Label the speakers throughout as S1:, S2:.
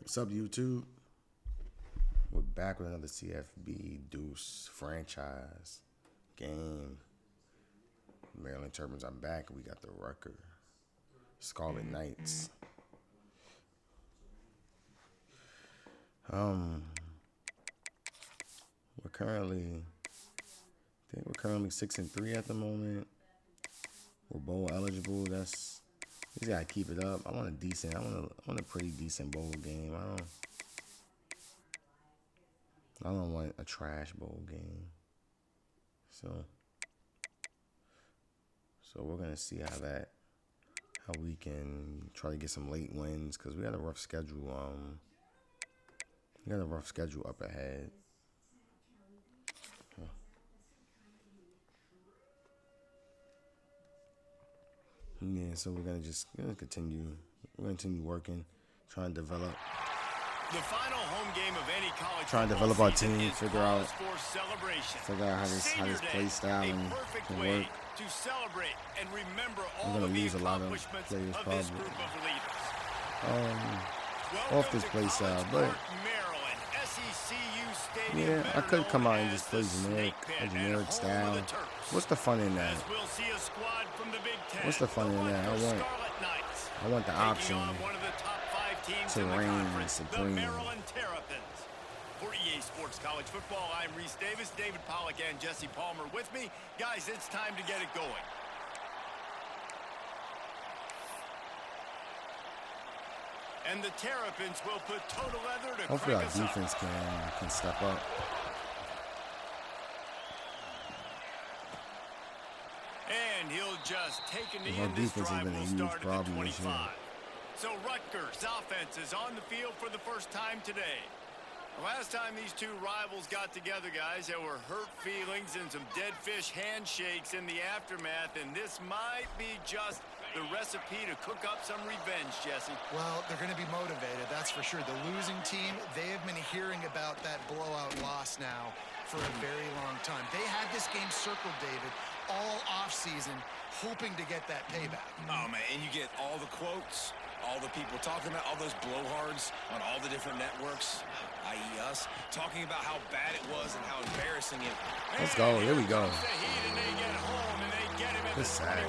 S1: What's up, YouTube? We're back with another CFB Deuce franchise game. Maryland Terrapins are back. We got the Rucker Scarlet Knights. We're currently, I think we're currently 6-3 at the moment. We're bowl eligible. We just gotta keep it up. I want a pretty decent bowl game. I don't want a trash bowl game. So we're gonna see how we can try to get some late wins, because we got a rough schedule. We got a rough schedule up ahead. Yeah, so we're gonna continue. We're gonna continue working, trying to develop.
S2: The final home game of any college
S1: trying to develop our team, figure out how this play style and can work.
S2: To celebrate and remember all
S1: we're gonna lose a lot of players probably off this play style, but yeah, I could come out and just play generic style. What's the fun in that? What's the fun in that? I want the option to reign supreme.
S2: Maryland Terrapins. For EA Sports College Football, I'm Reese Davis, David Pollack, and Jesse Palmer with me. Guys, it's time to get it going. And the Terrapins will put total leather to
S1: hopefully our defense can step up.
S2: And he'll just take a knee
S1: Our
S2: in this
S1: defense has
S2: drive.
S1: been a
S2: We'll
S1: huge
S2: start at the
S1: problem this year.
S2: 25. So Rutgers offense is on the field for the first time today. The last time these two rivals got together, guys, there were hurt feelings and some dead fish handshakes in the aftermath, and this might be just the recipe to cook up some revenge, Jesse.
S3: Well, they're going to be motivated, that's for sure. The losing team, they have been hearing about that blowout loss now for a very long time. They had this game circled, David, all offseason, hoping to get that payback.
S4: Oh, man, and you get all the quotes, all the people talking about all those blowhards on all the different networks, i.e. us, talking about how bad it was and how embarrassing it.
S1: Let's go. Here we go.
S2: Good sack.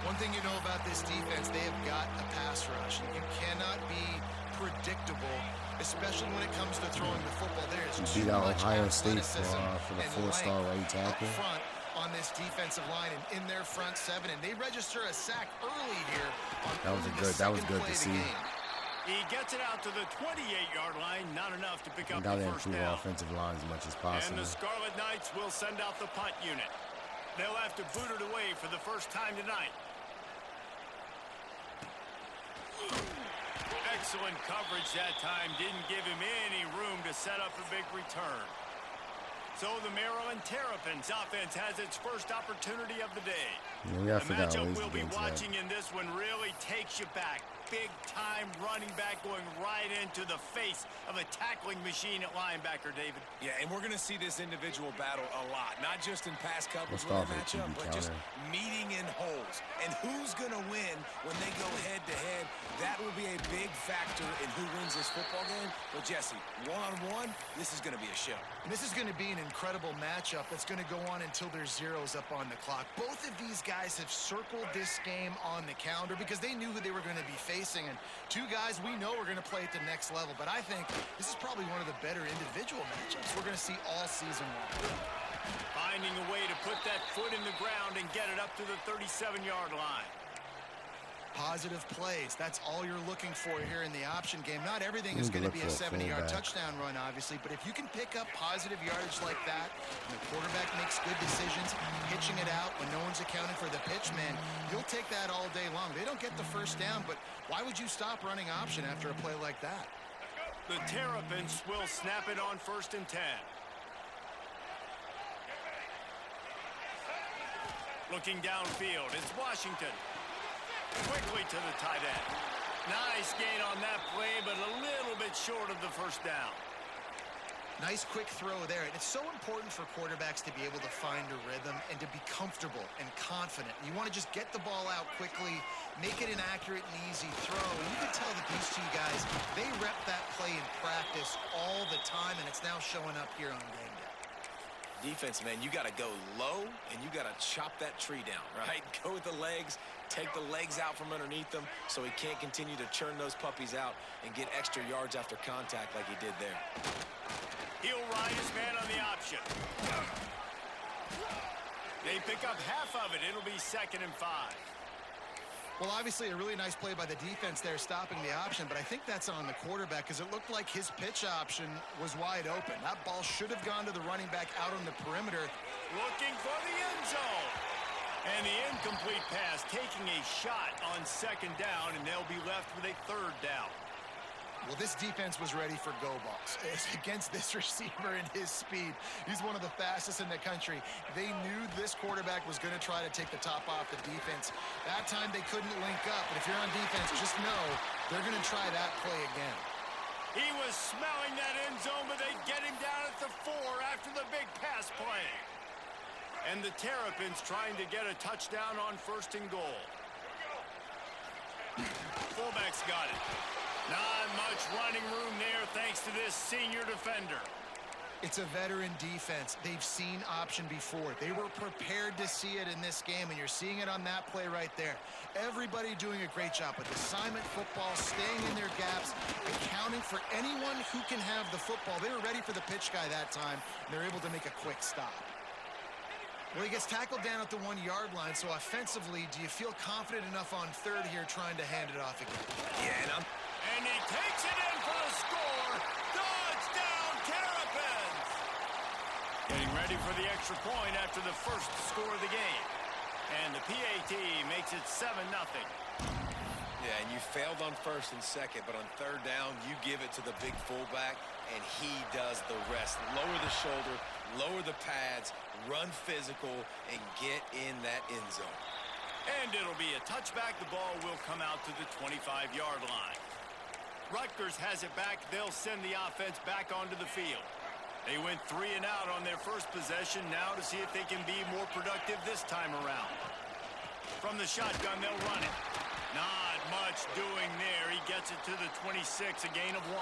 S3: One thing you know about this defense, they have got a pass rush, and you cannot be predictable, especially when it comes to throwing the football. There is too much
S1: Ohio State
S3: athleticism
S1: for the 4-star right tackle.
S3: up front on this defensive line and in their front seven, and they register a sack early here.
S1: That was good to see.
S2: He gets it out to the 28-yard line, not enough to pick up
S1: Got to
S2: the first
S1: improve
S2: down.
S1: offensive line as much as possible.
S2: And the Scarlet Knights will send out the punt unit. They'll have to boot it away for the first time tonight. Excellent coverage that time. Didn't give him any room to set up a big return. So the Maryland Terrapins offense has its first opportunity of the day.
S1: Yeah,
S2: the matchup we'll be watching in this one really takes you back. Big-time running back going right into the face of a tackling machine at linebacker, David.
S4: Yeah, and we're going to see this individual battle a lot, not just in past coverage matchup, but just meeting in holes. And who's going to win when they go head-to-head? That will be a big factor in who wins this football game. But, Jesse, one-on-one, this is going to be a show.
S3: And this is going to be an incredible matchup that's going to go on until there's zeros up on the clock. Both of these guys have circled this game on the calendar because they knew who they were going to be facing. And two guys we know are going to play at the next level. But I think this is probably one of the better individual matchups we're going to see all season long.
S2: Finding a way to put that foot in the ground and get it up to the 37-yard line.
S3: Positive plays. That's all you're looking for here in the option game. Not everything is going to be a 70-yard touchdown run, obviously, but if you can pick up positive yardage like that, and the quarterback makes good decisions, pitching it out when no one's accounting for the pitch, man, you'll take that all day long. They don't get the first down, but why would you stop running option after a play like that?
S2: The Terrapins will snap it on 1st and 10. Looking downfield, it's Washington. Quickly to the tight end. Nice gain on that play, but a little bit short of the first down.
S3: Nice quick throw there. And it's so important for quarterbacks to be able to find a rhythm and to be comfortable and confident. You want to just get the ball out quickly, make it an accurate and easy throw. And you can tell that these two guys, they rep that play in practice all the time, and it's now showing up here on game day.
S4: Defense, man, you got to go low, and you got to chop that tree down, right? Go with the legs, take the legs out from underneath them so he can't continue to churn those puppies out and get extra yards after contact like he did there.
S2: He'll ride his man on the option. They pick up half of it. It'll be 2nd and 5.
S3: Well, obviously a really nice play by the defense there stopping the option, but I think that's on the quarterback because it looked like his pitch option was wide open. That ball should have gone to the running back out on the perimeter.
S2: Looking for the end zone. And the incomplete pass taking a shot on 2nd down, and they'll be left with a 3rd down.
S3: Well, this defense was ready for go balls. It's against this receiver and his speed. He's one of the fastest in the country. They knew this quarterback was going to try to take the top off the defense. That time they couldn't link up, but if you're on defense, just know they're going to try that play again.
S2: He was smelling that end zone, but they get him down at the 4 after the big pass play. And the Terrapins trying to get a touchdown on 1st and goal. Fullback's got it. Not much running room there thanks to this senior defender.
S3: It's a veteran defense. They've seen option before. They were prepared to see it in this game, and you're seeing it on that play right there. Everybody doing a great job with assignment football, staying in their gaps, accounting for anyone who can have the football. They were ready for the pitch guy that time, and they're able to make a quick stop. Well, he gets tackled down at the 1-yard line, so offensively, do you feel confident enough on 3rd here trying to hand it off again?
S4: Yeah,
S2: and he takes it in for the score. Touchdown, Terrapins! Getting ready for the extra point after the first score of the game. And the PAT makes it 7-0.
S4: Yeah, and you failed on 1st and 2nd, but on 3rd down, you give it to the big fullback, and he does the rest. Lower the shoulder, lower the pads, run physical, and get in that end zone.
S2: And it'll be a touchback. The ball will come out to the 25-yard line. Rutgers has it back. They'll send the offense back onto the field. They went 3 and out on their first possession. Now to see if they can be more productive this time around. From the shotgun, they'll run it. Not much doing there. He gets it to the 26, a gain of 1.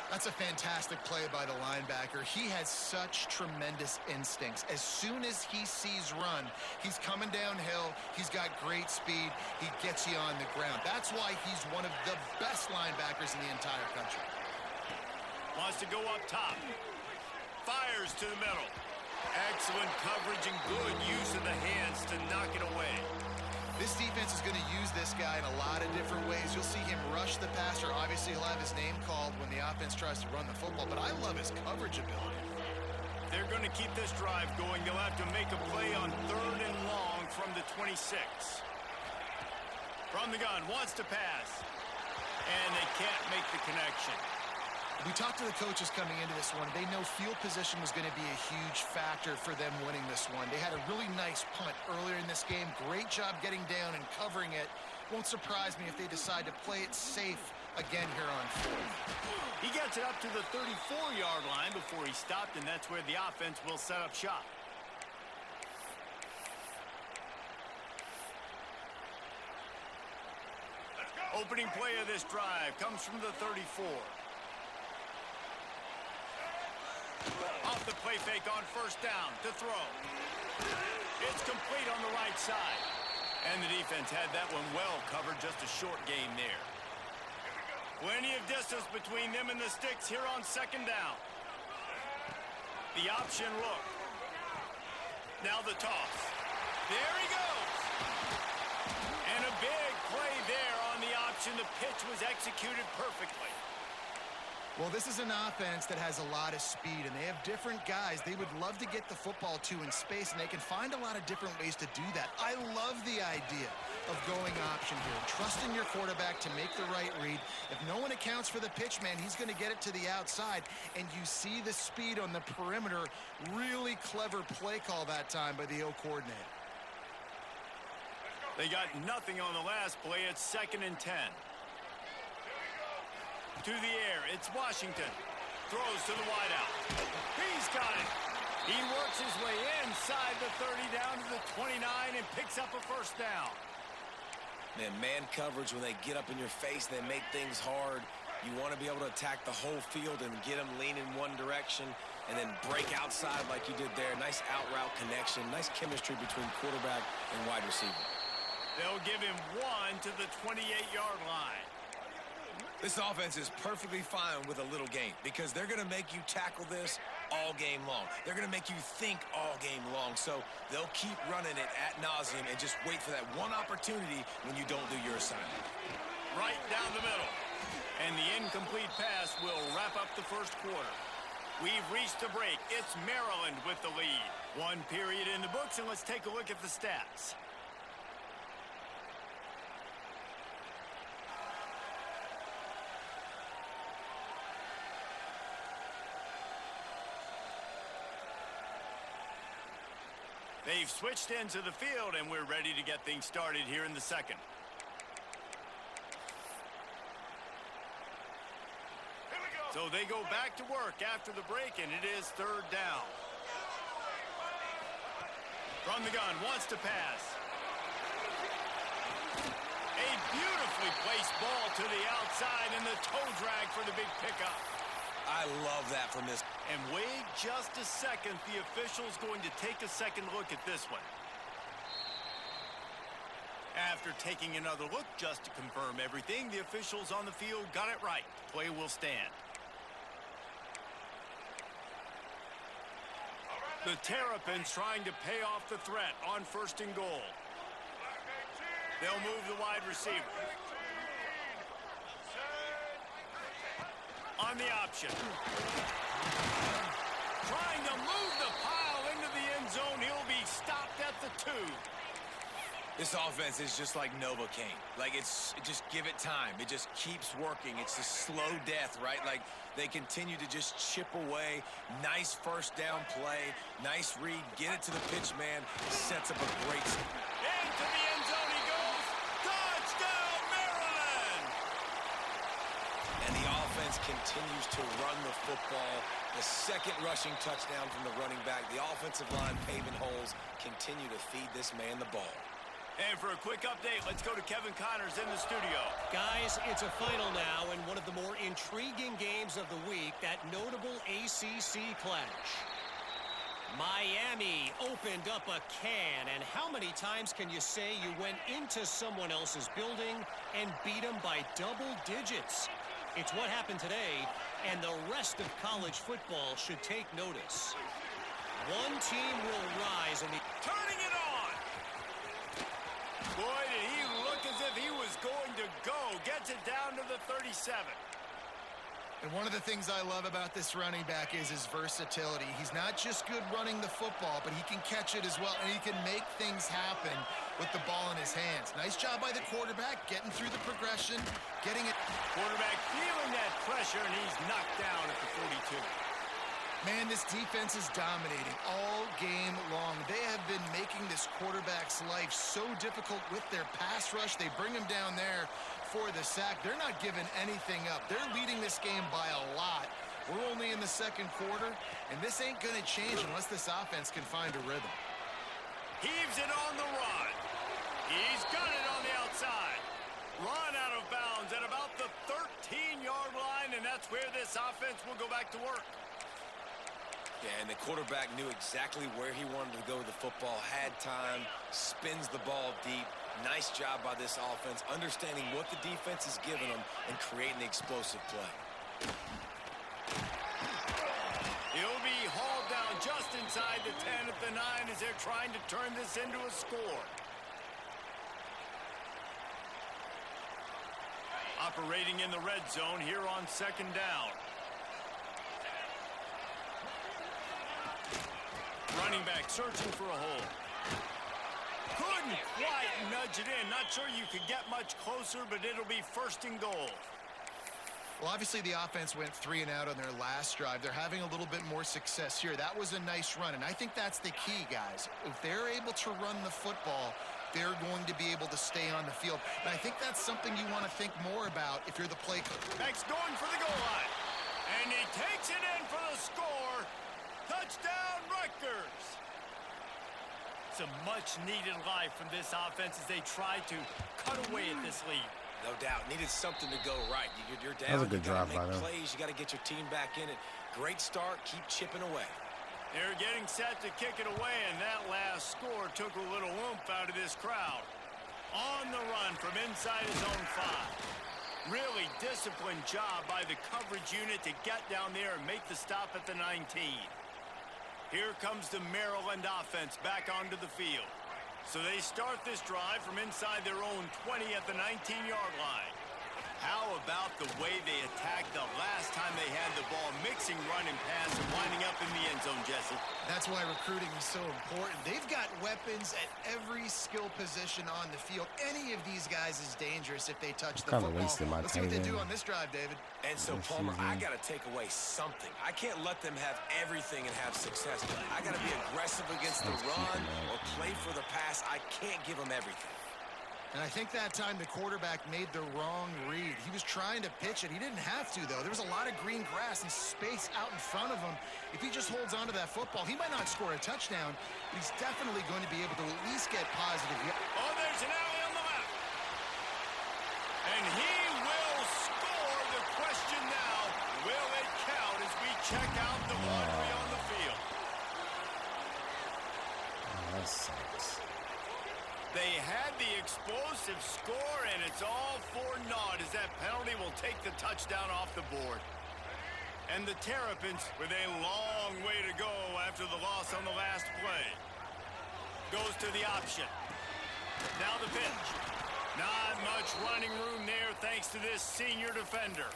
S3: That's a fantastic play by the linebacker. He has such tremendous instincts. As soon as he sees run, he's coming downhill. He's got great speed. He gets you on the ground. That's why he's one of the best linebackers in the entire country.
S2: Wants to go up top. Fires to the middle. Excellent coverage and good use of the hands to knock it away.
S3: This defense is going to use this guy in a lot of different ways. You'll see him rush the passer. Obviously, he'll have his name called when the offense tries to run the football, but I love his coverage ability.
S2: They're going to keep this drive going. They'll have to make a play on 3rd and long from the 26. From the gun, wants to pass. And they can't make the connection.
S3: We talked to the coaches coming into this one. They know field position was going to be a huge factor for them winning this one. They had a really nice punt earlier in this game. Great job getting down and covering it. Won't surprise me if they decide to play it safe again here on 4th.
S2: He gets it up to the 34-yard line before he stopped, and that's where the offense will set up shop. Opening play of this drive comes from the 34. Off the play fake on 1st down to throw. It's complete on the right side. And the defense had that one well covered, just a short gain there. Plenty of distance between them and the sticks here on 2nd down. The option look. Now the toss. There he goes. And a big play there on the option. The pitch was executed perfectly.
S3: Well, this is an offense that has a lot of speed, and they have different guys they would love to get the football to in space, and they can find a lot of different ways to do that. I love the idea of going option here, trusting your quarterback to make the right read. If no one accounts for the pitch man, he's going to get it to the outside, and you see the speed on the perimeter. Really clever play call that time by the O coordinator.
S2: They got nothing on the last play. It's 2nd and 10. To the air, it's Washington. throws to the wideout. He's got it. He works his way inside the 30 down to the 29 and picks up a first down.
S4: Man coverage, when they get up in your face, they make things hard. You want to be able to attack the whole field and get them leaning one direction and then break outside like you did there. Nice out-route connection. Nice chemistry between quarterback and wide receiver.
S2: They'll give him 1 to the 28-yard line.
S4: This offense is perfectly fine with a little game because they're going to make you tackle this all game long. They're going to make you think all game long. So they'll keep running it ad nauseum and just wait for that one opportunity when you don't do your assignment.
S2: Right down the middle. And the incomplete pass will wrap up the first quarter. We've reached a break. It's Maryland with the lead. 1 period in the books, and let's take a look at the stats. They've switched into the field, and we're ready to get things started here in the second. So they go back to work after the break, and it is 3rd down. From the gun, wants to pass. A beautifully placed ball to the outside, and the toe drag for the big pickup.
S4: I love that from this.
S2: And wait just a second. The official's going to take a second look at this one. After taking another look just to confirm everything, the officials on the field got it right. Play will stand. The Terrapins trying to pay off the threat on 1st and goal. They'll move the wide receiver. On the option. Trying to move the pile into the end zone. He'll be stopped at the 2.
S4: This offense is just like Novocaine. Like, just give it time. It just keeps working. It's a slow death, right? Like, they continue to just chip away. Nice first down play. Nice read. Get it to the pitch man. Sets up a great...
S2: Into the end zone he goes. Touchdown, Maryland!
S4: And the offense continues to run the football. The second rushing touchdown from the running back. The offensive line paving holes. Continue to feed this man the ball.
S2: And for a quick update, let's go to Kevin Connors in the studio.
S5: Guys, it's a final now in one of the more intriguing games of the week, that notable ACC clash. Miami opened up a can, and how many times can you say you went into someone else's building and beat them by double digits? It's what happened today, and the rest of college football should take notice. One team will rise in the...
S2: Turning it on! Boy, did he look as if he was going to go. Gets it down to the 37.
S3: And one of the things I love about this running back is his versatility. He's not just good running the football, but he can catch it as well, and he can make things happen with the ball in his hands. Nice job by the quarterback, getting through the progression, getting it.
S2: Quarterback feeling that pressure, and he's knocked down at the 42.
S3: Man, this defense is dominating all game long. They have been making this quarterback's life so difficult with their pass rush. They bring him down there for the sack. They're not giving anything up. They're leading this game by a lot. We're only in the second quarter, and this ain't going to change unless this offense can find a rhythm.
S2: Heaves it on the run. He's got it on the outside. Run out of bounds at about the 13-yard line, and that's where this offense will go back to work.
S4: Yeah, and the quarterback knew exactly where he wanted to go with the football, had time, spins the ball deep. Nice job by this offense, understanding what the defense is giving them and creating the explosive play.
S2: He'll be hauled down just inside the 10 at the 9 as they're trying to turn this into a score. Operating in the red zone here on 2nd down. Running back searching for a hole. Couldn't quite nudge it in. Not sure you could get much closer, but it'll be 1st and goal.
S3: Well, obviously the offense went 3 and out on their last drive. They're having a little bit more success here. That was a nice run, and I think that's the key, guys. If they're able to run the football, they're going to be able to stay on the field. And I think that's something you want to think more about if you're the play coach.
S2: Next, going for the goal line. And he takes it in for the score. Touchdown, Rutgers. Some much-needed life from this offense as they try to cut away at this lead.
S4: No doubt. Needed something to go right. You're down.
S1: That was a good drive by them.
S4: Plays. You got to get your team back in it. Great start. Keep chipping away.
S2: They're getting set to kick it away, and that last score took a little oomph out of this crowd. On the run from inside his own 5. Really disciplined job by the coverage unit to get down there and make the stop at the 19. Here comes the Maryland offense back onto the field. So they start this drive from inside their own 20 at the 19-yard line. How about the way they attacked the last time they had the ball, mixing run and pass and winding up in the end zone, Jesse?
S3: That's why recruiting is so important. They've got weapons at every skill position on the field. Any of these guys is dangerous if they touch the football. Let's see what they do on this drive, David.
S4: And so, Palmer, I got to take away something. I can't let them have everything and have success. I got to be aggressive against the run or play for the pass. I can't give them everything.
S3: And I think that time the quarterback made the wrong read. He was trying to pitch it. He didn't have to, though. There was a lot of green grass and space out in front of him. If he just holds on to that football, he might not score a touchdown, but he's definitely going to be able to at least get positive.
S2: Oh, there's an alley on the left. And he will score. The question now, will it count as we check out the laundry on the field?
S1: That sucks.
S2: They had the explosive score, and it's all for naught as that penalty will take the touchdown off the board. And the Terrapins, with a long way to go after the loss on the last play, goes to the option. Now the pitch. Not much running room there thanks to this senior defender.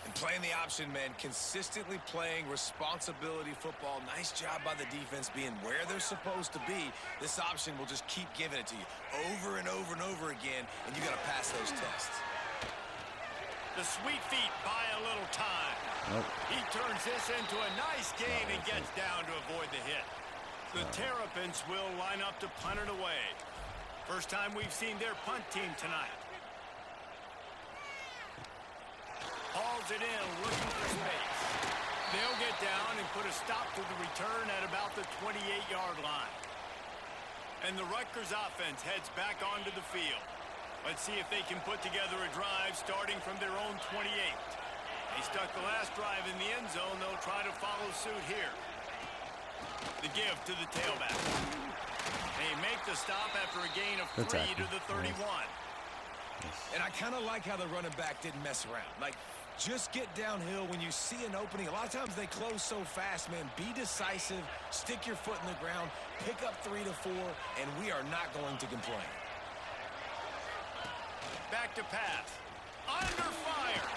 S4: And playing the option, man, consistently playing responsibility football. Nice job by the defense being where they're supposed to be. This option will just keep giving it to you over and over and over again, and you got to pass those tests.
S2: The sweet feet buy a little time.
S1: Nope.
S2: He turns this into a nice gain and gets down to avoid the hit. The Terrapins will line up to punt it away. First time we've seen their punt team tonight. Hauls it in, looking for space. They'll get down and put a stop to the return at about the 28-yard line. And the Rutgers offense heads back onto the field. Let's see if they can put together a drive starting from their own 28. They stuck the last drive in the end zone. They'll try to follow suit here. The give to the tailback. They make the stop after a gain of 3 to the 31.
S4: And I kind of like how the running back didn't mess around. Like, just get downhill when you see an opening. A lot of times they close so fast, man. Be decisive, stick your foot in the ground, pick up 3 to 4, and we are not going to complain.
S2: Back to pass. Under fire.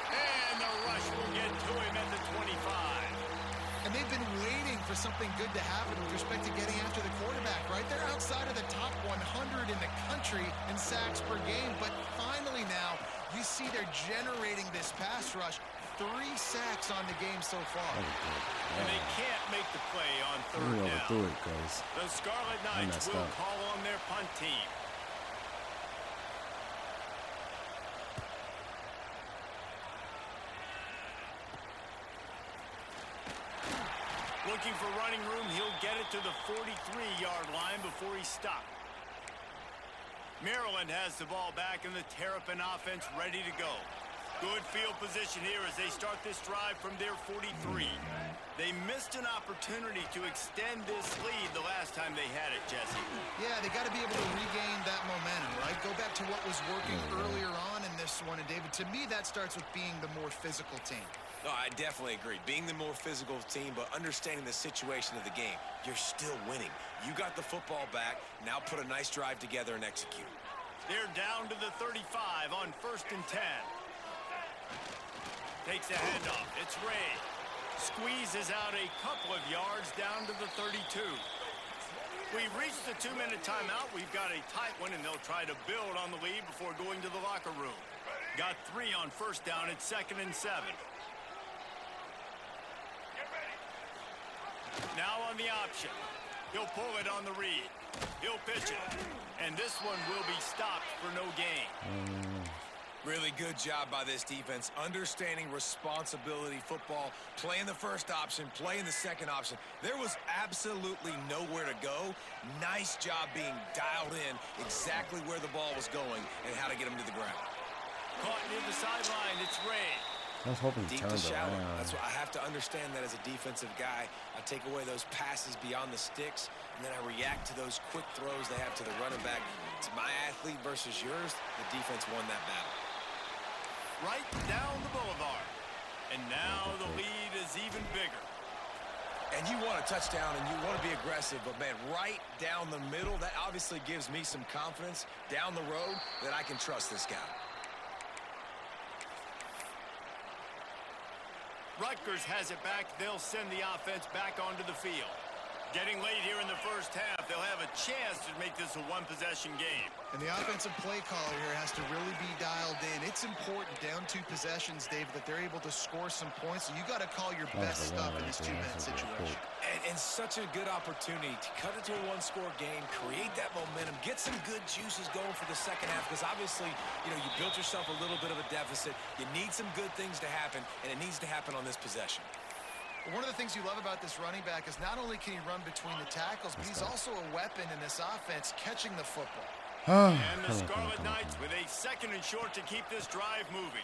S2: And the rush will get to him at the 25.
S3: And they've been waiting for something good to happen with respect to getting after the quarterback, right? They're outside of the top 100 in the country in sacks per game, but finally now you see they're generating this pass rush. 3 sacks on the game so far.
S2: And they can't make the play on third down. The Scarlet Knights will call on their punt team. Looking for running room, he'll get it to the 43-yard line before he's stopped. Maryland has the ball back and the Terrapin offense ready to go. Good field position here as they start this drive from their 43. They missed an opportunity to extend this lead the last time they had it, Jesse.
S3: Yeah, they got to be able to regain that momentum, right? Go back to what was working earlier on in this one. And, David, to me, that starts with being the more physical team.
S4: No, I definitely agree. Being the more physical team, but understanding the situation of the game. You're still winning. You got the football back. Now put a nice drive together and execute.
S2: They're down to the 35 on 1st and 10. Takes a handoff. It's Ray. Squeezes out a couple of yards down to the 32. We've reached the 2-minute timeout. We've got a tight one, and they'll try to build on the lead before going to the locker room. Got 3 on 1st down at 2nd and 7. Now on the option. He'll pull it on the read. He'll pitch it. And this one will be stopped for no gain.
S4: Really good job by this defense, understanding responsibility football, playing the first option, playing the second option. There was absolutely nowhere to go. Nice job being dialed in exactly where the ball was going and how to get him to the ground.
S2: Caught near the sideline, it's Ray.
S1: I was hoping he
S4: Deep to
S1: turned
S4: shallow.
S1: around.
S4: That's what I have to understand that as a defensive guy. I take away those passes beyond the sticks, and then I react to those quick throws they have to the running back. It's my athlete versus yours. The defense won that battle.
S2: Right down the boulevard. And now the lead is even bigger.
S4: And you want a touchdown and you want to be aggressive, but man, right down the middle, that obviously gives me some confidence down the road that I can trust this guy.
S2: Rutgers has it back. They'll send the offense back onto the field. Getting late here in the first half, they'll have a chance to make this a one-possession game.
S3: And the offensive play caller here has to really be dialed in. It's important down 2 possessions, Dave, that they're able to score some points. So you got to call your best stuff in this 2-man situation.
S4: And such a good opportunity to cut it to a one-score game, create that momentum, get some good juices going for the second half, because obviously, you know, you built yourself a little bit of a deficit. You need some good things to happen, and it needs to happen on this possession.
S3: One of the things you love about this running back is not only can he run between the tackles, but he's also a weapon in this offense, catching the football.
S2: And the Scarlet Knights with a 2nd and short to keep this drive moving.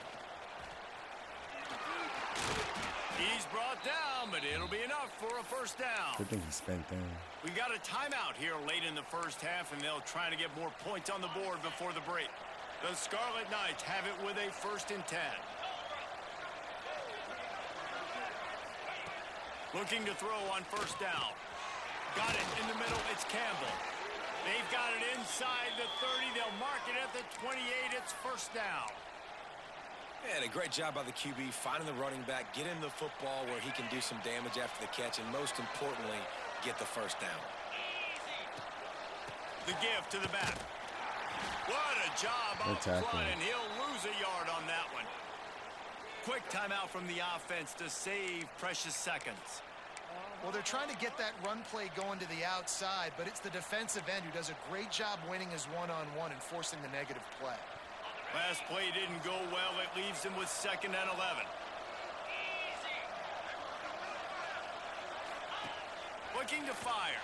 S2: He's brought down, but it'll be enough for a first down.
S1: Good thing he spent there.
S2: We've got a timeout here late in the first half, and they'll try to get more points on the board before the break. The Scarlet Knights have it with a 1st and 10. Looking to throw on first down. Got it in the middle. It's Campbell. They've got it inside the 30. They'll mark it at the 28. It's first down.
S4: And a great job by the QB finding the running back, get him the football where he can do some damage after the catch, and most importantly, get the first down.
S2: The give to the back. What a job up front, and he'll lose a yard on that one. Quick timeout from the offense to save precious seconds.
S3: Well, they're trying to get that run play going to the outside, but it's the defensive end who does a great job winning his one-on-one and forcing the negative play.
S2: Last play didn't go well. It leaves him with 2nd and 11. Looking to fire.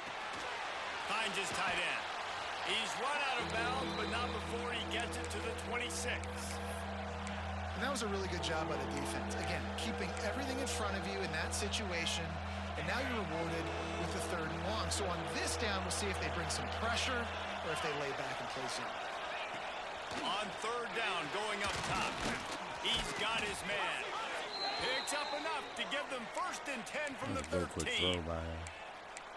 S2: Finds his tight end. He's run out of bounds, but not before he gets it to the 26.
S3: And that was a really good job by the defense. Again, keeping everything in front of you in that situation, and now you're rewarded with the 3rd and long. So on this down, we'll see if they bring some pressure or if they lay back and play zone.
S2: On 3rd down, going up top. He's got his man. Picks up enough to give them 1st and 10 from the 13.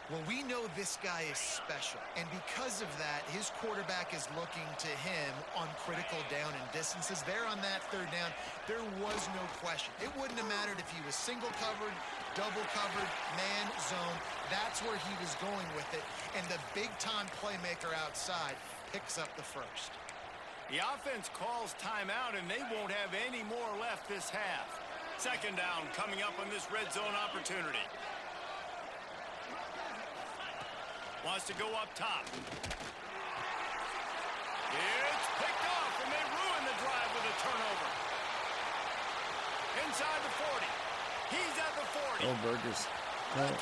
S3: Well, we know this guy is special, and because of that, his quarterback is looking to him on critical down and distances. There on that 3rd down, there was no question. It wouldn't have mattered if he was single covered, double covered, man, zone. That's where he was going with it, and the big-time playmaker outside picks up the 1st.
S2: The offense calls timeout, and they won't have any more left this half. 2nd down coming up on this red zone opportunity. Wants to go up top. It's picked off, and they ruin the drive with a turnover. Inside the 40. He's at the 40.
S1: Oh, Burgess.
S2: The 20.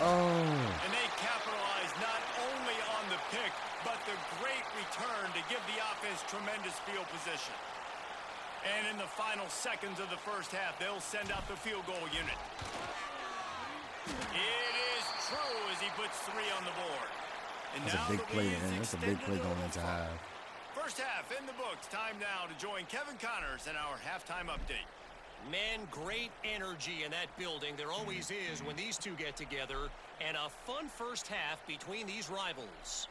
S1: Oh.
S2: And they capitalize not only on the pick, but the great return to give the offense tremendous field position. And in the final seconds of the first half, they'll send out the field goal unit. It is true as he puts 3 on the board. And
S1: That's a big play, man. That's a big play going into half.
S2: First half in the books. Time now to join Kevin Connors in our halftime update.
S5: Man, great energy in that building. There always is when these two get together. And a fun first half between these rivals.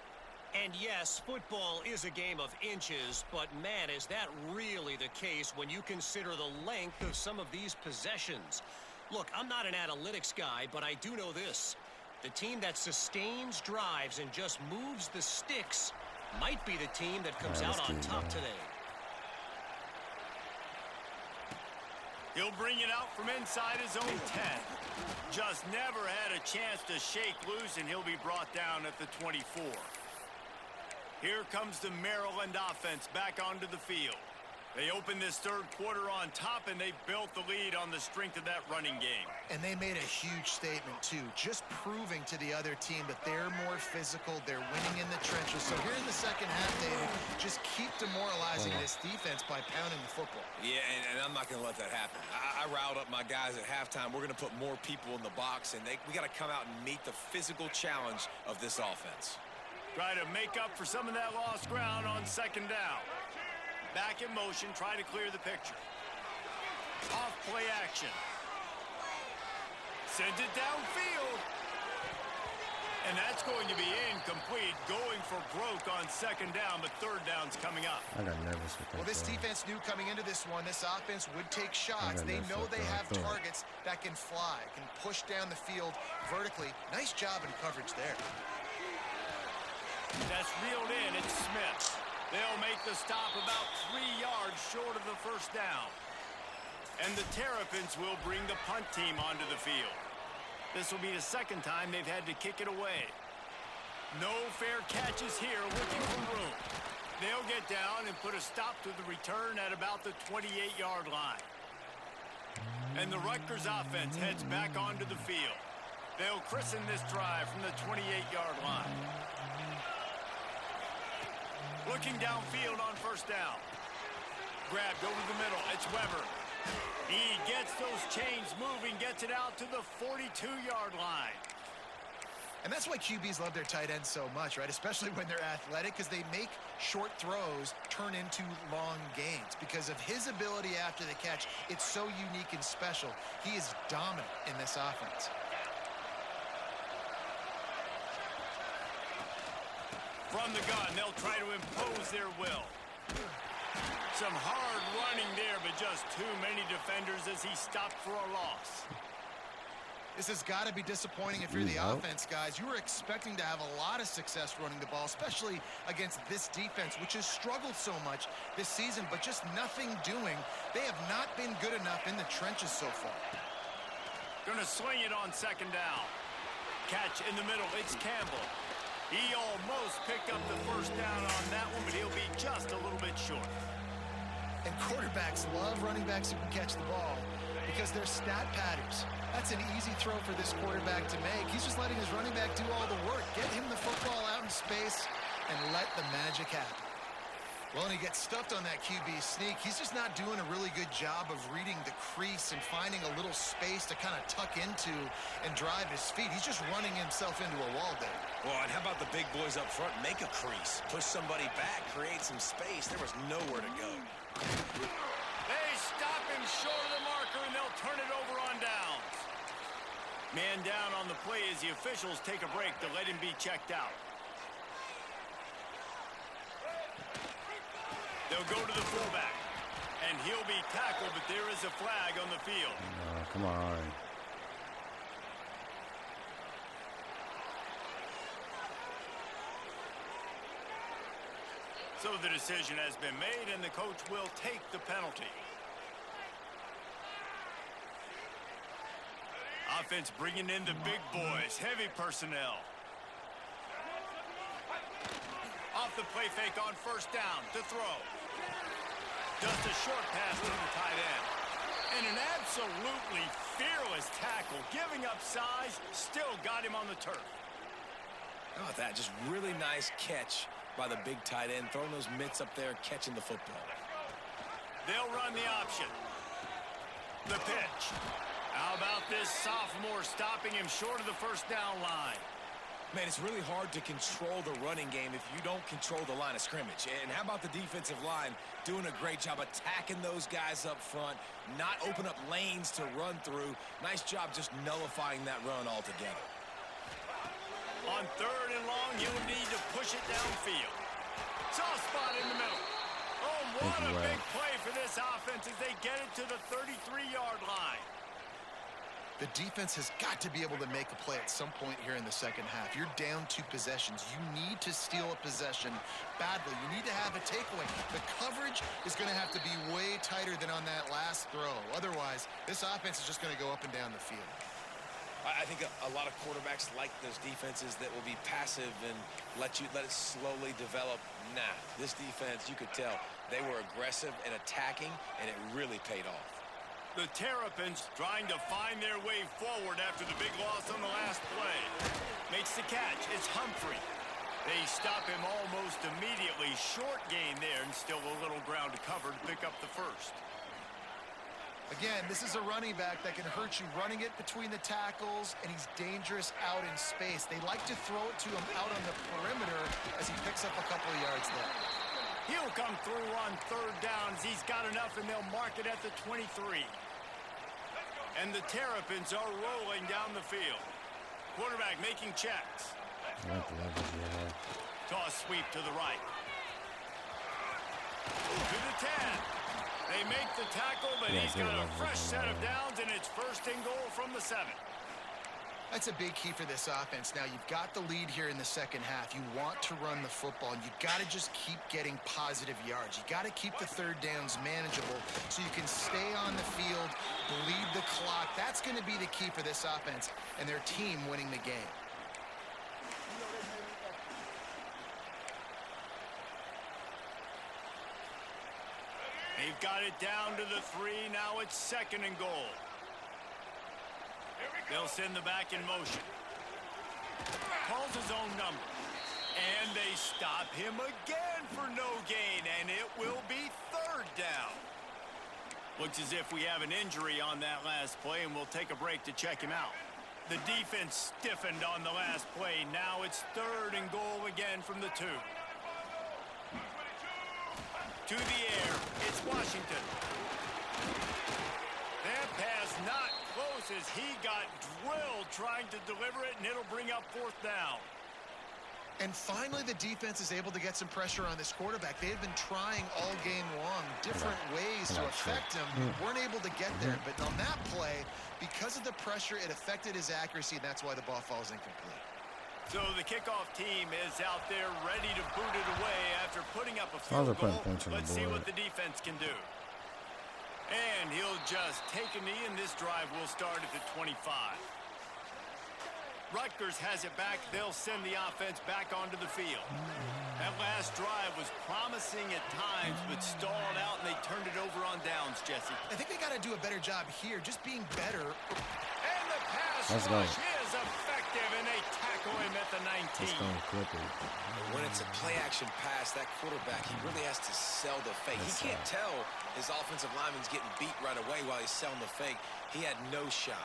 S5: And yes, football is a game of inches, but man, is that really the case when you consider the length of some of these possessions. Look, I'm not an analytics guy, but I do know this. The team that sustains drives and just moves the sticks might be the team that comes out on top today.
S2: He'll bring it out from inside his own 10. Just never had a chance to shake loose, and he'll be brought down at the 24. Here comes the Maryland offense back onto the field. They opened this third quarter on top, and they built the lead on the strength of that running game.
S3: And they made a huge statement, too, just proving to the other team that they're more physical, they're winning in the trenches. So here in the second half, David, just keep demoralizing this defense by pounding the football.
S4: Yeah, and I'm not going to let that happen. I riled up my guys at halftime. We're going to put more people in the box, and we got to come out and meet the physical challenge of this offense.
S2: Try to make up for some of that lost ground on second down. Back in motion, try to clear the picture. Off play action. Sends it downfield. And that's going to be incomplete. Going for broke on second down, but third down's coming up.
S1: I got nervous with that.
S3: Well, this defense knew coming into this one, this offense would take shots. They know they have targets that can fly, can push down the field vertically. Nice job in coverage there.
S2: That's reeled in. It's Smith. They'll make the stop about 3 yards short of the first down. And the Terrapins will bring the punt team onto the field. This will be the second time they've had to kick it away. No fair catches here, looking for room. They'll get down and put a stop to the return at about the 28-yard line. And the Rutgers offense heads back onto the field. They'll christen this drive from the 28-yard line. Looking downfield on first down. Grabbed over the middle. It's Weber. He gets those chains moving, gets it out to the 42-yard line.
S3: And that's why QBs love their tight ends so much, right? Especially when they're athletic, because they make short throws turn into long gains. Because of his ability after the catch, it's so unique and special. He is dominant in this offense.
S2: From the gun, they'll try to impose their will. Some hard running there, but just too many defenders as he stopped for a loss.
S3: This has got to be disappointing if you're the offense, guys. You were expecting to have a lot of success running the ball, especially against this defense, which has struggled so much this season, but just nothing doing. They have not been good enough in the trenches so far.
S2: Gonna swing it on second down. Catch in the middle, it's Campbell. He almost picked up the first down on that one, but he'll be just a little bit short.
S3: And quarterbacks love running backs who can catch the ball because they're stat patterns. That's an easy throw for this quarterback to make. He's just letting his running back do all the work. Get him the football out in space and let the magic happen. Well, and he gets stuffed on that QB sneak. He's just not doing a really good job of reading the crease and finding a little space to kind of tuck into and drive his feet. He's just running himself into a wall there.
S4: Well, and how about the big boys up front? Make a crease, push somebody back, create some space. There was nowhere to go.
S2: They stop him short of the marker, and they'll turn it over on downs. Man down on the play as the officials take a break to let him be checked out. They'll go to the fullback, and he'll be tackled, but there is a flag on the field.
S1: Come on.
S2: So the decision has been made, and the coach will take the penalty. Offense bringing in the big boys, heavy personnel. Off the play fake on first down to throw. Just a short pass to the tight end. And an absolutely fearless tackle, giving up size, still got him on the turf.
S4: How about that? Just really nice catch by the big tight end, throwing those mitts up there, catching the football.
S2: They'll run the option. The pitch. How about this sophomore stopping him short of the first down line?
S4: Man, it's really hard to control the running game if you don't control the line of scrimmage. And how about the defensive line doing a great job attacking those guys up front, not open up lanes to run through. Nice job just nullifying that run altogether.
S2: On third and long, he'll need to push it downfield. Soft spot in the middle. Oh, what a big play for this offense as they get it to the 33-yard line.
S3: The defense has got to be able to make a play at some point here in the second half. You're down 2 possessions. You need to steal a possession badly. You need to have a takeaway. The coverage is going to have to be way tighter than on that last throw. Otherwise, this offense is just going to go up and down the field.
S4: I think a lot of quarterbacks like those defenses that will be passive and let it slowly develop. Nah, this defense, you could tell, they were aggressive and attacking, and it really paid off.
S2: The Terrapins trying to find their way forward after the big loss on the last play. Makes the catch. It's Humphrey. They stop him almost immediately. Short gain there, and still a little ground to cover to pick up the first.
S3: Again, this is a running back that can hurt you running it between the tackles, and he's dangerous out in space. They like to throw it to him out on the perimeter as he picks up a couple of yards there.
S2: He'll come through on third downs. He's got enough, and they'll mark it at the 23. And the Terrapins are rolling down the field. Quarterback making checks. Toss sweep to the right. To the 10. They make the tackle, but he's got a fresh set of downs, and it's first and goal from the 7.
S3: That's a big key for this offense. Now, you've got the lead here in the second half. You want to run the football, and you got to just keep getting positive yards. You got to keep the third downs manageable so you can stay on the field, bleed the clock. That's going to be the key for this offense and their team winning the game.
S2: They've got it down to the 3. Now it's second and goal. They'll send the back in motion. Calls his own number. And they stop him again for no gain, and it will be third down. Looks as if we have an injury on that last play, and we'll take a break to check him out. The defense stiffened on the last play. Now it's third and goal again from the 2. To the air, it's Washington. That pass not close as he got drilled trying to deliver it, and it'll bring up fourth down.
S3: And finally, the defense is able to get some pressure on this quarterback. They had been trying all game long, different ways to affect him. Weren't able to get there, but on that play, because of the pressure, it affected his accuracy, and that's why the ball falls incomplete.
S2: So the kickoff team is out there ready to boot it away after putting up a field goal. Let's see what the defense can do. And he'll just take a knee, and this drive will start at the 25. Rutgers has it back. They'll send the offense back onto the field. That last drive was promising at times, but stalled out, and they turned it over on downs, Jesse.
S3: I think they got to do a better job here, just being better.
S2: And the pass rush is effective, and they tackle him at the 19.
S4: When it's a play-action pass, that quarterback, he really has to sell the fake. He can't tell his offensive lineman's getting beat right away while he's selling the fake. He had no shot.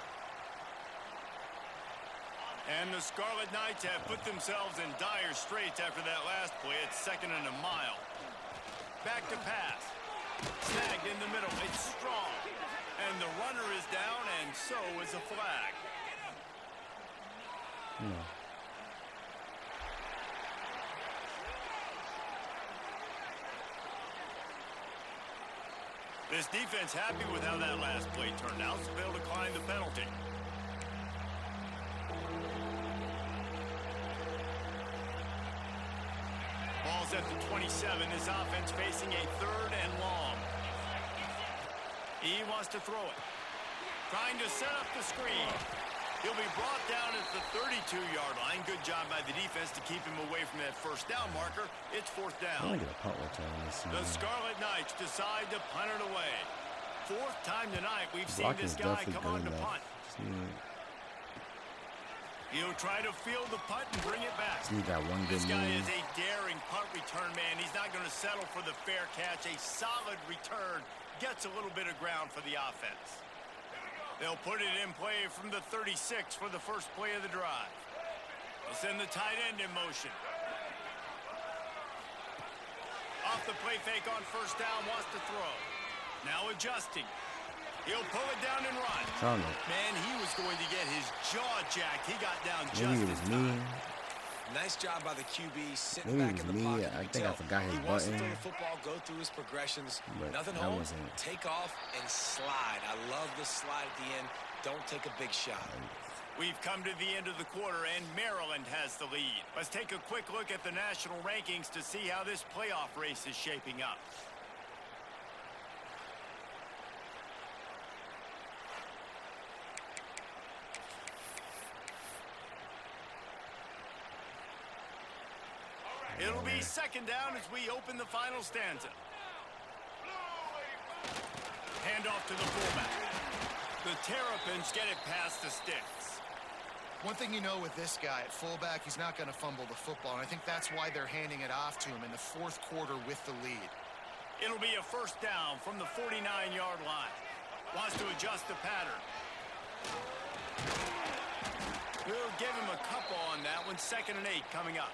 S2: And the Scarlet Knights have put themselves in dire straits after that last play. It's second and a mile. Back to pass. Snagged in the middle. It's strong. And the runner is down, and so is a flag. This defense happy with how that last play turned out, so they'll decline the penalty. Ball's at the 27. His offense facing a third and long. He wants to throw it. Trying to set up the screen. He'll be brought down at the 32-yard line. Good job by the defense to keep him away from that first down marker. It's fourth down. The Scarlet Knights decide to punt it away. Fourth time tonight we've seen this guy come on to punt. He'll try to field the punt and bring it back. This guy is a daring punt return man. He's not going to settle for the fair catch. A solid return gets a little bit of ground for the offense. They'll put it in play from the 36 for the first play of the drive. They'll send the tight end in motion. Off the play fake on first down, wants to throw. Now adjusting. He'll pull it down and run. Man, he was going to get his jaw jacked. He got down just in time.
S4: Nice job by the QB, sitting back in the pocket.
S1: I think I forgot his button.
S4: He wants to throw the football, go through his progressions. Nothing home, take off and slide. I love the slide at the end. Don't take a big shot.
S2: We've come to the end of the quarter, and Maryland has the lead. Let's take a quick look at the national rankings to see how this playoff race is shaping up. be second down as we open the final stanza. Hand off to the fullback. The Terrapins get it past the sticks.
S3: One thing you know with this guy at fullback, he's not going to fumble the football, and I think that's why they're handing it off to him in the fourth quarter with the lead.
S2: It'll be a first down from the 49-yard line. Wants to adjust the pattern. We'll give him a couple on that one. 2nd and 8 coming up.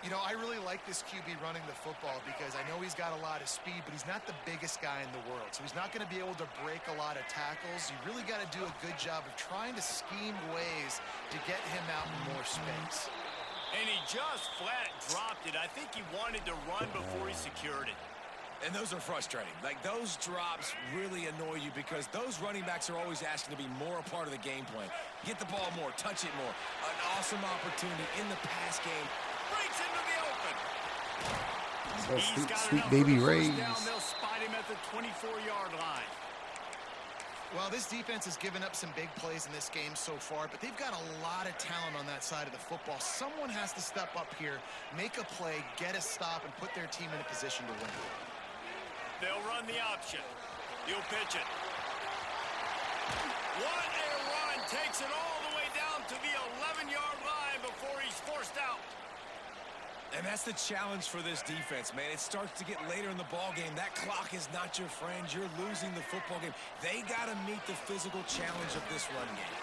S3: You know, I really like this QB running the football because I know he's got a lot of speed, but he's not the biggest guy in the world. So he's not going to be able to break a lot of tackles. You really got to do a good job of trying to scheme ways to get him out in more space.
S2: And he just flat dropped it. I think he wanted to run before he secured it.
S4: And those are frustrating. Like, those drops really annoy you because those running backs are always asking to be more a part of the game plan. Get the ball more, touch it more. An awesome opportunity in the pass game.
S2: Breaks into the open.
S1: He's got sweet baby Rays.
S2: They'll spot him at the 24-yard line.
S3: Well, this defense has given up some big plays in this game so far, but they've got a lot of talent on that side of the football. Someone has to step up here, make a play, get a stop, and put their team in a position to win.
S2: They'll run the option. He'll pitch it. What a run. Takes it all the way down to the 11-yard line before he's forced out.
S4: And that's the challenge for this defense, man. It starts to get later in the ball game. That clock is not your friend. You're losing the football game. They got to meet the physical challenge of this run game.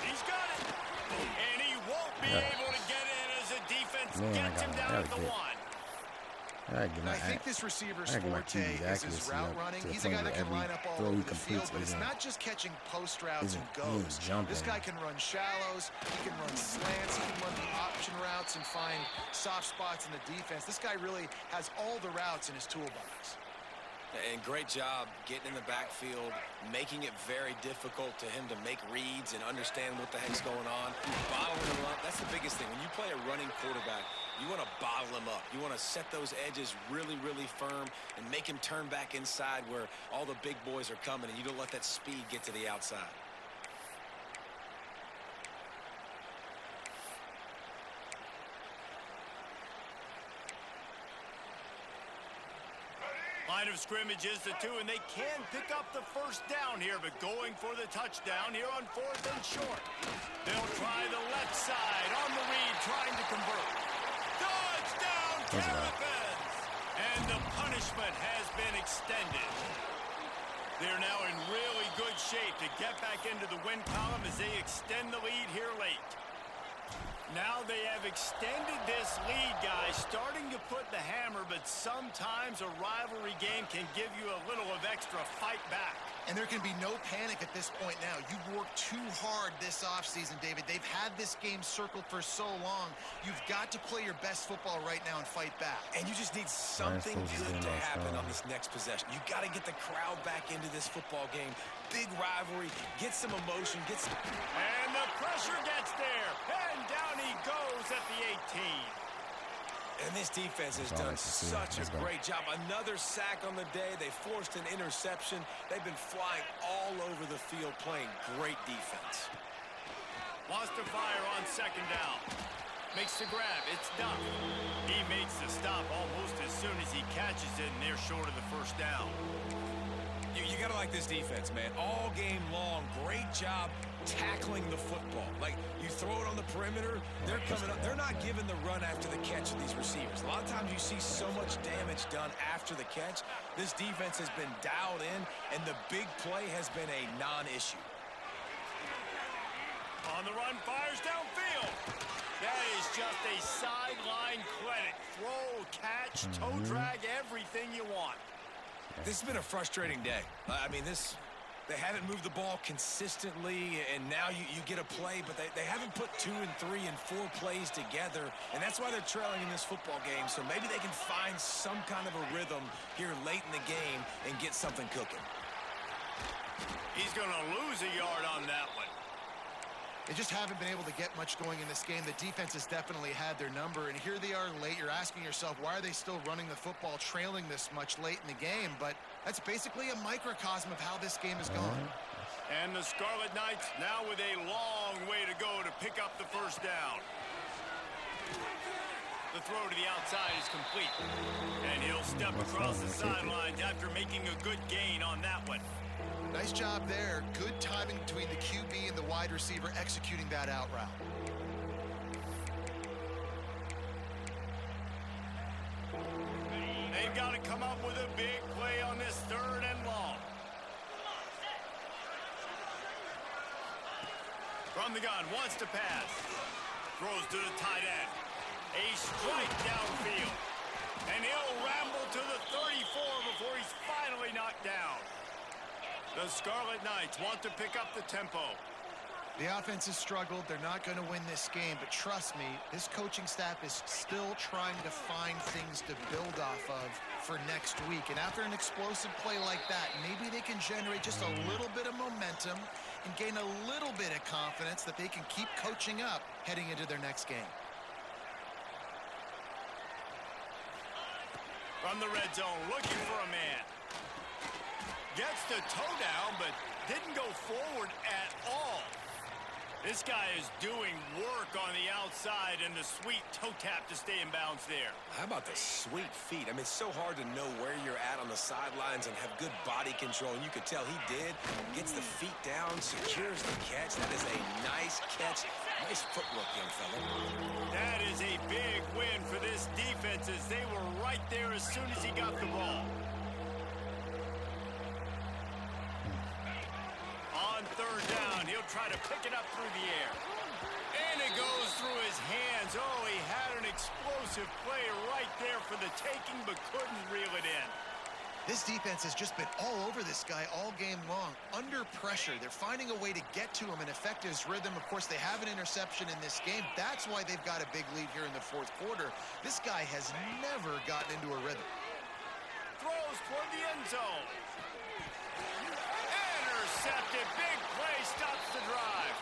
S2: He's got it. And he won't be able to get in as the defense gets him down at the 1.
S3: I think this receiver's forte is his route running. He's a guy that can line up all over the field, but it's not just catching post routes and goes. This guy can run shallows, he can run slants, he can run the option routes and find soft spots in the defense. This guy really has all the routes in his toolbox.
S4: And great job getting in the backfield, making it very difficult to him to make reads and understand what the heck's going on. Bottling him up, that's the biggest thing. When you play a running quarterback, you want to bottle him up. You want to set those edges really, really firm and make him turn back inside where all the big boys are coming, and you don't let that speed get to the outside.
S2: Line of scrimmage is the 2, and they can pick up the first down here, but going for the touchdown here on 4th and short. They'll try the left side on the read, trying to convert. Touchdown, Terrapins! And the punishment has been extended. They're now in really good shape to get back into the win column as they extend the lead here late. Now they have extended this lead, guys, starting to put the hammer, but sometimes a rivalry game can give you a little of extra fight back.
S3: And there can be no panic at this point now. You've worked too hard this offseason, David. They've had this game circled for so long. You've got to play your best football right now and fight back.
S4: And you just need something good to happen on this next possession. You got to get the crowd back into this football game. Big rivalry, get some emotion, get some...
S2: And the pressure gets there. And down he goes at the 18.
S4: And this defense has done such a great job. Another sack on the day. They forced an interception. They've been flying all over the field playing great defense.
S2: Wants to fire on 2nd down. Makes the grab. It's done. He makes the stop almost as soon as he catches it, and they're short of the first down.
S4: You got to like this defense, man. All game long, great job tackling the football. Like, you throw it on the perimeter, they're coming up. They're not giving the run after the catch of these receivers. A lot of times you see so much damage done after the catch. This defense has been dialed in, and the big play has been a non-issue.
S2: On the run, fires downfield. That is just a sideline credit. Throw, catch, toe drag, everything you want.
S4: This has been a frustrating day. I mean, they haven't moved the ball consistently, and now you get a play, but they haven't put 2 and 3 and 4 plays together, and that's why they're trailing in this football game. So maybe they can find some kind of a rhythm here late in the game and get something cooking.
S2: He's going to lose a yard on that one.
S3: They just haven't been able to get much going in this game. The defense has definitely had their number, and here they are late. You're asking yourself, why are they still running the football, trailing this much late in the game? But that's basically a microcosm of how this game is going.
S2: And the Scarlet Knights now with a long way to go to pick up the first down. The throw to the outside is complete. And he'll step across the sidelines after making a good gain on that one.
S3: Nice job there. Good timing between the QB and the wide receiver executing that out route.
S2: They've got to come up with a big play on this 3rd and long. From the gun, wants to pass. Throws to the tight end. A strike downfield. And he'll ramble to the 34 before he's finally knocked down. The Scarlet Knights want to pick up the tempo.
S3: The offense has struggled. They're not going to win this game, but trust me, this coaching staff is still trying to find things to build off of for next week. And after an explosive play like that, maybe they can generate just a little bit of momentum and gain a little bit of confidence that they can keep coaching up heading into their next game.
S2: From the red zone, looking for a man. Gets the toe down, but didn't go forward at all. This guy is doing work on the outside, and the sweet toe tap to stay in bounds there.
S4: How about the sweet feet? I mean, it's so hard to know where you're at on the sidelines and have good body control, and you could tell he did. Gets the feet down, secures the catch. That is a nice catch. Nice footwork, young fella.
S2: That is a big win for this defense, as they were right there as soon as he got the ball. On 3rd down, he'll try to pick it up through the air. And it goes through his hands. Oh, he had an explosive play right there for the taking, but couldn't reel it in.
S3: This defense has just been all over this guy all game long. Under pressure, they're finding a way to get to him and affect his rhythm. Of course, they have an interception in this game. That's why they've got a big lead here in the 4th quarter. This guy has never gotten into a rhythm.
S2: Throws toward the end zone. Intercepted. Big play stops the drive.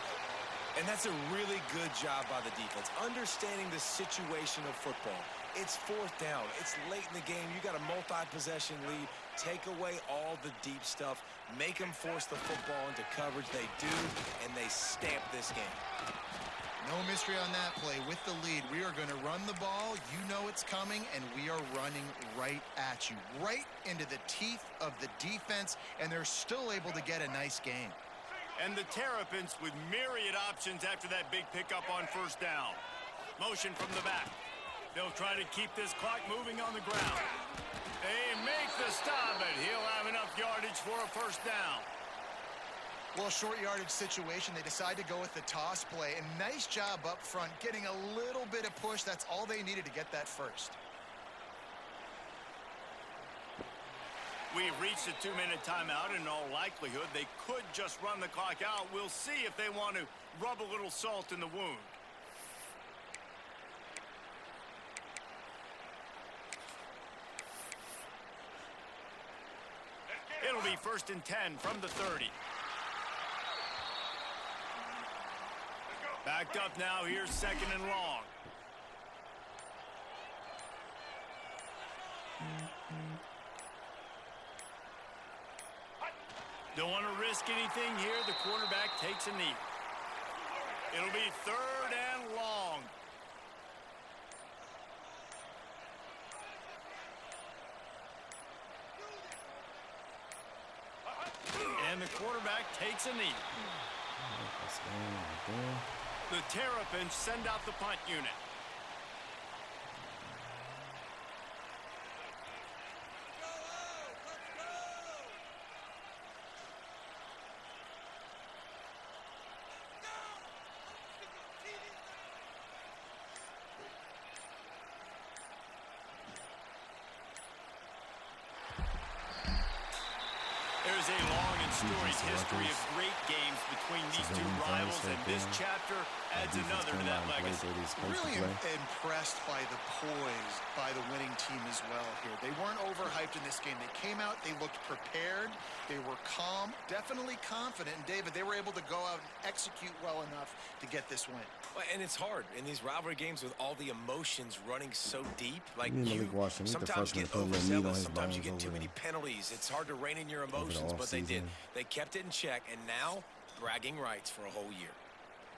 S4: And that's a really good job by the defense, understanding the situation of football. It's 4th down. It's late in the game. You got a multi-possession lead. Take away all the deep stuff. Make them force the football into coverage. They do, and they stamp this game.
S3: No mystery on that play. With the lead, we are going to run the ball. You know it's coming, and we are running right at you, right into the teeth of the defense, and they're still able to get a nice game.
S2: And the Terrapins with myriad options after that big pickup on 1st down. Motion from the back. They'll try to keep this clock moving on the ground. They make the stop, but he'll have enough yardage for a 1st down.
S3: Well, short yardage situation, they decide to go with the toss play. And nice job up front, getting a little bit of push. That's all they needed to get that first.
S2: We've reached a 2-minute timeout. In all likelihood, they could just run the clock out. We'll see if they want to rub a little salt in the wound. It'll be 1st and 10 from the 30. Backed up now. Here's 2nd and long. Don't want to risk anything here. The quarterback takes a knee. It'll be 3rd and long. And the quarterback takes a knee. The Terrapins send out the punt unit. There's a long and storied history of great games between these two rivals, and this chapter adds another to that legacy.
S3: Really impressed by the poise by the winning team as well here. They weren't overhyped in this game. They came out, they looked prepared, they were calm, definitely confident. And David, they were able to go out and execute well enough to get this win.
S4: And it's hard in these rivalry games with all the emotions running so deep. Like
S1: sometimes
S4: get overzealous, sometimes you get too many penalties. It's hard to rein in your emotions, but they did. They kept it in check, and now bragging rights for a whole year.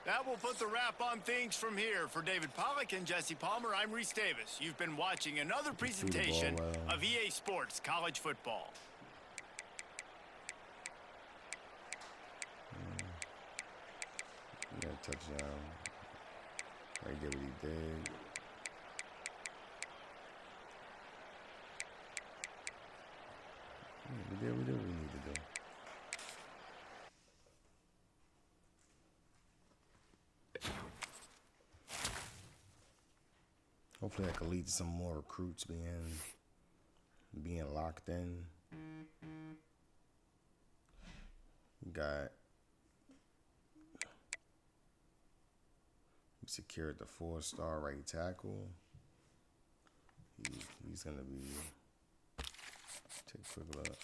S2: That will put the wrap on things from here. For David Pollack and Jesse Palmer, I'm Reese Davis. You've been watching another presentation of EA Sports College Football.
S1: Yeah, touchdown. Right, did what he did. Yeah, we did what we need to do. Hopefully that could lead to some more recruits being locked in. We secured the 4-star right tackle. He's gonna be, take a quick look.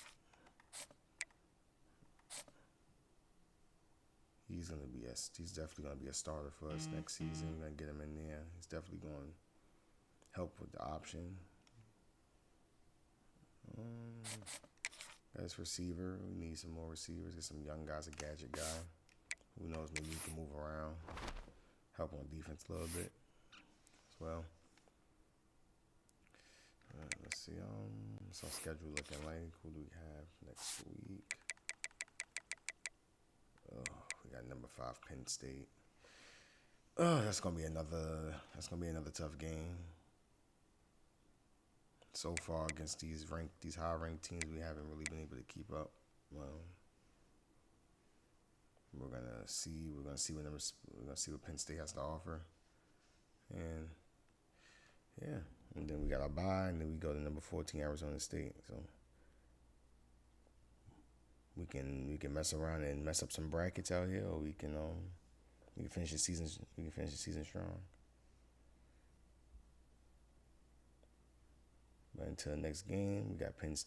S1: He's definitely gonna be a starter for us next season. We're gonna get him in there. He's definitely gonna help with the option. As receiver, we need some more receivers. Get some young guys, a gadget guy. Who knows, maybe we can move around, help on defense a little bit as well. Let's see, what's our schedule looking like? Who do we have next week? Oh, we got number 5 Penn State. Oh, that's gonna be another tough game. So far against these high-ranked teams, we haven't really been able to keep up. Well, we're gonna see what Penn State has to offer, and yeah, and then we got our bye, and then we go to number 14 Arizona State. So we can mess around and mess up some brackets out here, or we can finish the season. We can finish the season strong. But until the next game, we got Penn State.